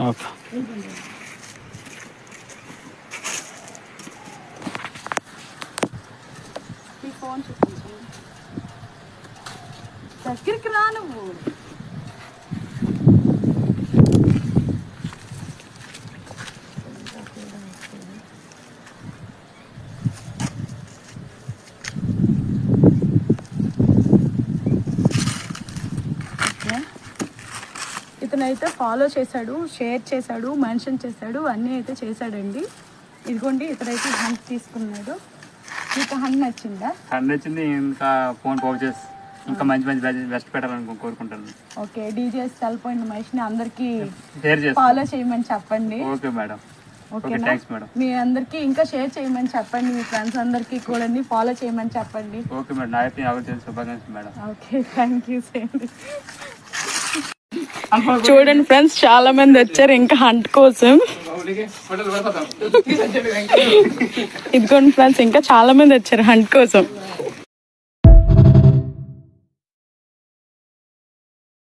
Okay. దగ్గరికి రా నువ్వు. ఇతనైతే ఫాలో చేశాడు, షేర్ చేశాడు, మెన్షన్ చేశాడు, అన్నీ అయితే చేశాడండి. ఇదిగోండి ఇతనైతే హండ్ తీసుకున్నాడు. మీకు హండ్ నచ్చిందా? హండ్ నచ్చింది. ఇంకా ఫోన్ పౌచెస్ ఇంకా మంచి మంచి బెస్ట్ పెట్టాలని కోరుకుంటాను. ఓకే, డీజేఎస్ సెల్.పాయింట్ మహేష్ని అందరికీ షేర్ చేసి ఫాలో చేయమని చెప్పండి. Okay madam. ఓకేనా? Thanks madam. మీ అందరికీ ఇంకా షేర్ చేయమని చెప్పండి, మీ ఫ్రెండ్స్ అందరికీ కూడా ఫాలో చేయమని చెప్పండి. Okay madam. నా అయితే అవకాశం శుభాకాంక్షలు మేడం. Okay, thank you. చూడండి ఫ్రెండ్స్, చాలా మంది వచ్చారు ఇంకా హంట్ కోసం. ఇదిగోండి ఫ్రెండ్స్, ఇంకా చాలా మంది వచ్చారు హంట్ కోసం.